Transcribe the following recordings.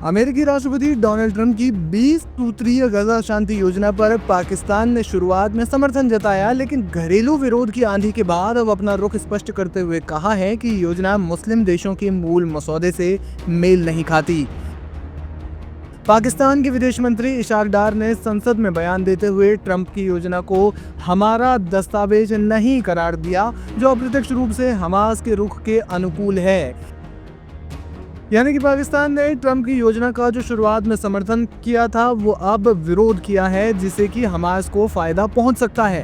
अमेरिकी राष्ट्रपति Donald Trump की 20 सूत्रीय गजा शांति योजना पर पाकिस्तान ने शुरुआत में समर्थन जताया, लेकिन घरेलू विरोध की आंधी के बाद अब अपना रुख स्पष्ट करते हुए कहा है कि योजना मुस्लिम देशों के मूल मसौदे से मेल नहीं खाती। पाकिस्तान के विदेश मंत्री इशाक डार ने संसद में बयान देते हुए ट्रंप की योजना को हमारा दस्तावेज नहीं करार दिया, जो अप्रत्यक्ष रूप से हमास के रुख के अनुकूल है। यानी कि पाकिस्तान ने ट्रंप की योजना का जो शुरुआत में समर्थन किया था, वो अब विरोध किया है, जिससे कि हमास को फायदा पहुंच सकता है।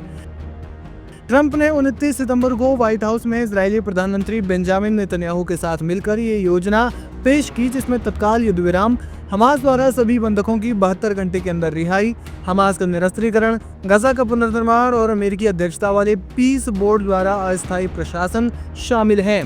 ट्रंप ने 29 सितंबर को व्हाइट हाउस में इजरायली प्रधानमंत्री बेंजामिन नेतन्याहू के साथ मिलकर ये योजना पेश की, जिसमें तत्काल युद्ध विराम, हमास द्वारा सभी बंधकों की 72 घंटे के अंदर रिहाई, हमास का निरस्त्रीकरण, गजा का पुनर्निर्माण और अमेरिकी अध्यक्षता वाले पीस बोर्ड द्वारा अस्थायी प्रशासन शामिल है।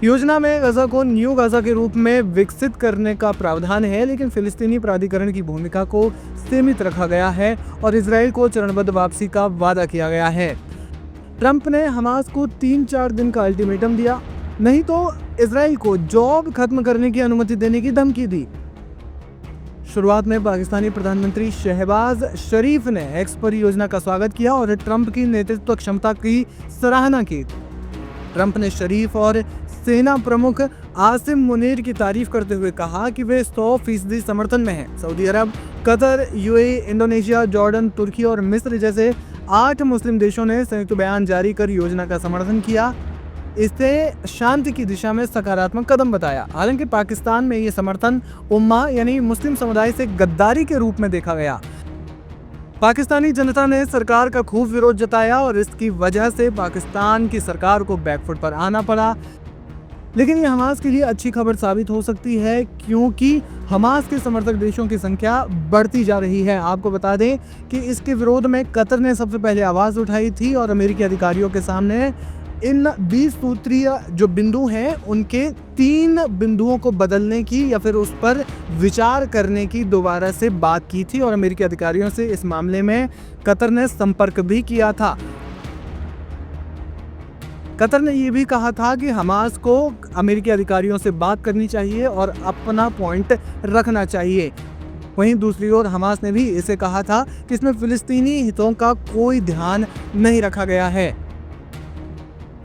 योजना में गजा को न्यू गजा के रूप में विकसित करने का प्रावधान है, लेकिन फिलिस्तीनी प्राधिकरण की भूमिका को सीमित रखा गया है और इजराइल को चरणबद्ध वापसी का वादा किया गया है। ट्रंप ने हमास को 3-4 दिन का अल्टीमेटम दिया, नहीं तो इजराइल को जॉब खत्म करने की अनुमति देने की धमकी दी। शुरुआत में पाकिस्तानी प्रधानमंत्री शहबाज शरीफ ने एक्स पर योजना का स्वागत किया और ट्रंप की नेतृत्व क्षमता की सराहना की। ट्रंप ने शरीफ और सेना प्रमुख आसिम मुनीर की तारीफ करते हुए कहा कि वे 100% समर्थन में हैं। सऊदी अरब, कतर, यूएई, इंडोनेशिया, जॉर्डन, तुर्की और मिस्र जैसे 8 मुस्लिम देशों ने संयुक्त बयान जारी कर योजना का समर्थन किया। इसे शांति की दिशा में सकारात्मक कदम बताया। हालांकि पाकिस्तान में ये समर्थन उम्मा यानी मुस्लिम समुदाय से गद्दारी के रूप में देखा गया। पाकिस्तानी जनता ने सरकार का खूब विरोध जताया और इसकी वजह से पाकिस्तान की सरकार को बैकफुट पर आना पड़ा। लेकिन ये हमास के लिए अच्छी खबर साबित हो सकती है, क्योंकि हमास के समर्थक देशों की संख्या बढ़ती जा रही है। आपको बता दें कि इसके विरोध में कतर ने सबसे पहले आवाज़ उठाई थी और अमेरिकी अधिकारियों के सामने इन 20 सूत्रीय जो बिंदु हैं, उनके 3 बिंदुओं को बदलने की या फिर उस पर विचार करने की दोबारा से बात की थी और अमेरिकी अधिकारियों से इस मामले में कतर ने संपर्क भी किया था। कतर ने यह भी कहा था कि हमास को अमेरिकी अधिकारियों से बात करनी चाहिए और अपना पॉइंट रखना चाहिए। वहीं दूसरी ओर हमास ने भी इसे कहा था कि इसमें फिलिस्तीनी हितों का कोई ध्यान नहीं रखा गया है।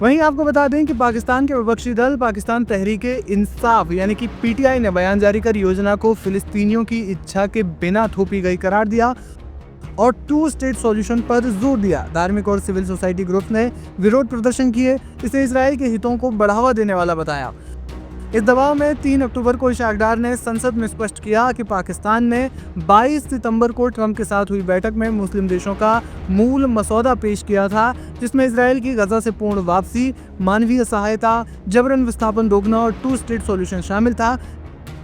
वहीं आपको बता दें कि पाकिस्तान के विपक्षी दल पाकिस्तान तहरीक इंसाफ यानी कि पीटीआई ने बयान जारी कर योजना को फिलिस्तीनियों की इच्छा के बिना थोपी गई करार दिया और 2 स्टेट सॉल्यूशन पर जोर दिया। धार्मिक और सिविल सोसाइटी ग्रुप ने विरोध प्रदर्शन किए, इसे इजराइल के हितों को बढ़ावा देने वाला बताया। इस दबाव में 3 अक्टूबर को इशाक डार ने संसद में स्पष्ट किया कि पाकिस्तान ने 22 सितंबर को ट्रंप के साथ हुई बैठक में मुस्लिम देशों का मूल मसौदा पेश किया था, जिसमें इजराइल की गजा से पूर्ण वापसी, मानवीय सहायता, जबरन विस्थापन रोकना और 2 स्टेट सॉल्यूशन शामिल था।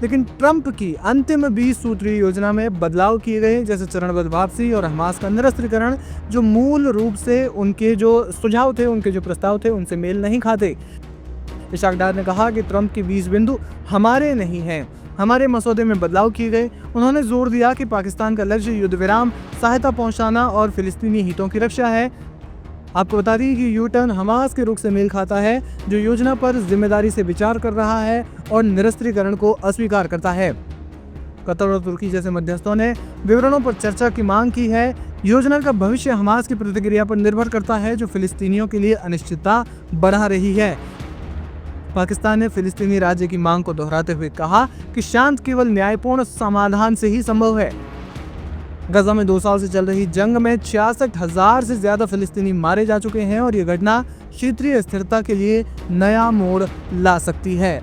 लेकिन ट्रंप की अंतिम 20 सूत्रीय योजना में बदलाव किए गए, जैसे चरणबद्ध वापसी और हमास का निरस्त्रीकरण, जो मूल रूप से उनके जो सुझाव थे, उनके जो प्रस्ताव थे, उनसे मेल नहीं खाते। इशाक डार ने कहा कि ट्रंप के 20 बिंदु हमारे नहीं हैं, हमारे मसौदे में बदलाव किए गए। उन्होंने जोर दिया कि पाकिस्तान का लक्ष्य युद्ध विराम, सहायता पहुंचाना और फिलिस्तीनी हितों की रक्षा है। आपको बता दी कि यू टर्न हमास के रुख से मेल खाता है, जो योजना पर जिम्मेदारी से विचार कर रहा है और निरस्त्रीकरण को अस्वीकार करता है। कतर और तुर्की जैसे मध्यस्थों ने विवरणों पर चर्चा की मांग की है। योजना का भविष्य हमास की प्रतिक्रिया पर निर्भर करता है, जो फिलिस्तीनियों के लिए अनिश्चितता बढ़ा रही है। पाकिस्तान ने फिलिस्तीनी राज्य की मांग को दोहराते हुए कहा कि शांत केवल न्यायपूर्ण समाधान से ही संभव है। गजा में 2 साल से चल रही जंग में 66,000 से ज्यादा फिलिस्तीनी मारे जा चुके हैं और ये घटना क्षेत्रीय स्थिरता के लिए नया मोड़ ला सकती है।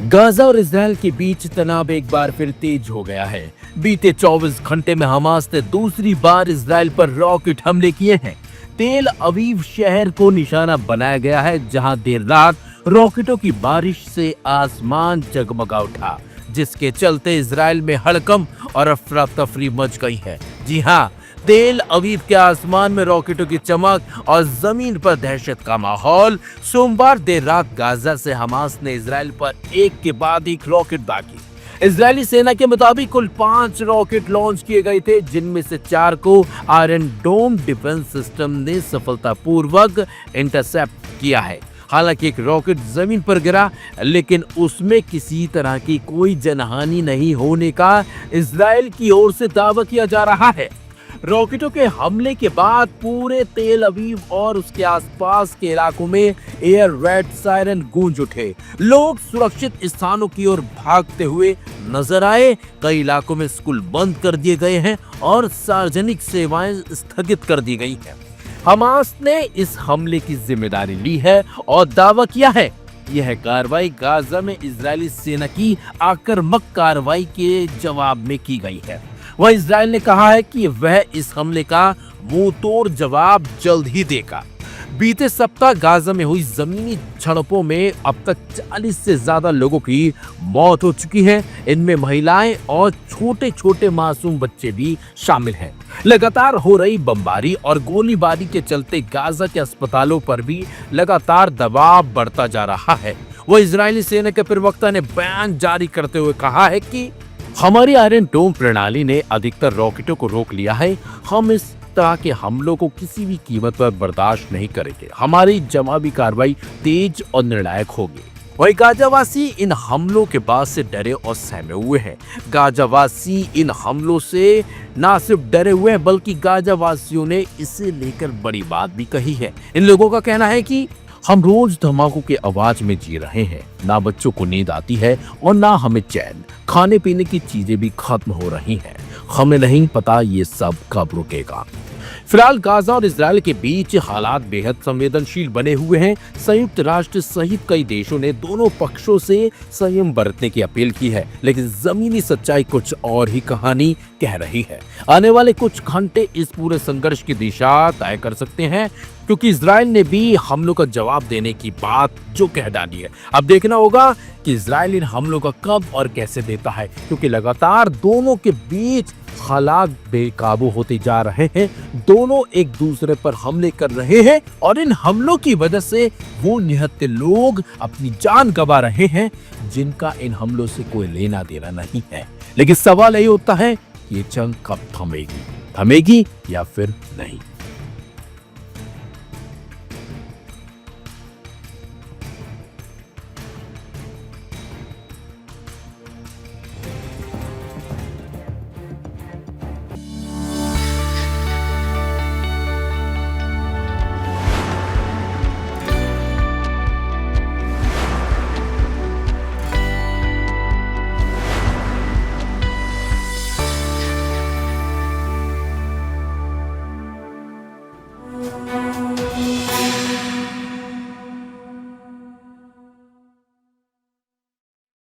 गाजा और इजराइल के बीच तनाव एक बार फिर तेज हो गया है। बीते 24 घंटे में हमास ने दूसरी बार इजराइल पर रॉकेट हमले किए हैं। तेल अवीव शहर को निशाना बनाया गया है, जहां देर रात रॉकेटों की बारिश से आसमान जगमगा उठा, जिसके चलते इजराइल में हड़कंप और अफरा तफरी मच गई है। जी हाँ, तेल अवीव के आसमान में रॉकेटों की चमक और जमीन पर दहशत का माहौल। सोमवार देर रात गाजा से हमास ने इजराइल पर एक के बाद एक रॉकेट दागे। इजरायली सेना के मुताबिक कुल 5 रॉकेट लॉन्च किए गए थे, जिनमें से 4 को आयरन डोम डिफेंस सिस्टम ने सफलतापूर्वक इंटरसेप्ट किया है। हालांकि एक रॉकेट जमीन पर गिरा, लेकिन उसमें किसी तरह की कोई जनहानि नहीं होने का इजराइल की ओर से दावा किया जा रहा है। रॉकेटों के हमले के बाद पूरे तेल अवीव और उसके आसपास के इलाकों में एयर रेड सायरन गूंज उठे। लोग सुरक्षित स्थानों की ओर भागते हुए नजर आए। कई इलाकों में स्कूल बंद कर दिए गए हैं और सार्वजनिक सेवाएं स्थगित कर दी गई हैं। हमास ने इस हमले की जिम्मेदारी ली है और दावा किया है यह कार्रवाई गाजा में इजरायली सेना की आक्रामक कार्रवाई के जवाब में की गई है। वह इजराइल ने कहा है कि वह इस हमले का मुंह तोड़ जवाब जल्द ही देगा। बीते सप्ताह गाजा में हुई जमीनी झड़पों में अब तक 40 से ज्यादा लोगों की मौत हो चुकी है। इनमें महिलाएं और छोटे छोटे मासूम बच्चे भी शामिल हैं। लगातार हो रही बमबारी और गोलीबारी के चलते गाजा के अस्पतालों पर भी लगातार दबाव बढ़ता जा रहा है। वह इजरायली सेना के प्रवक्ता ने बयान जारी करते हुए कहा है कि हमारी आयरन डोम प्रणाली ने अधिकतर रॉकेटों को रोक लिया है। हम इस तरह के हमलों को किसी भी कीमत पर बर्दाश्त नहीं करेंगे। हमारी जवाबी कार्रवाई तेज और निर्णायक होगी। वही गाजावासी इन हमलों के बाद से डरे और सहमे हुए हैं। गाजावासी इन हमलों से न सिर्फ डरे हुए हैं, बल्कि गाजावासियों ने इसे लेकर बड़ी बात भी कही है। इन लोगों का कहना है कि हम रोज धमाकों के आवाज में जी रहे हैं। ना बच्चों को नींद आती है और ना हमें चैन। खाने पीने की चीजें भी खत्म हो रही हैं। हमें नहीं पता ये सब कब रुकेगा। फिलहाल गाजा और इजरायल के बीच हालात बेहद संवेदनशील बने हुए हैं। संयुक्त राष्ट्र सहित कई देशों ने दोनों पक्षों से संयम बरतने की अपील की है, लेकिन जमीनी सच्चाई कुछ और ही कहानी कह रही है। आने वाले कुछ घंटे इस पूरे संघर्ष की दिशा तय कर सकते हैं, क्योंकि इजरायल ने भी हमलों का जवाब देने की बात जो कह डाली है। अब देखना होगा कि इजरायल इन हमलों का कब और कैसे देता है, क्योंकि लगातार दोनों के बीच हालात बेकाबू होते जा रहे हैं। दोनों एक दूसरे पर हमले कर रहे हैं और इन हमलों की वजह से वो निहत्थे लोग अपनी जान गंवा रहे हैं, जिनका इन हमलों से कोई लेना देना नहीं है। लेकिन सवाल यही होता है कि ये जंग कब थमेगी या फिर नहीं।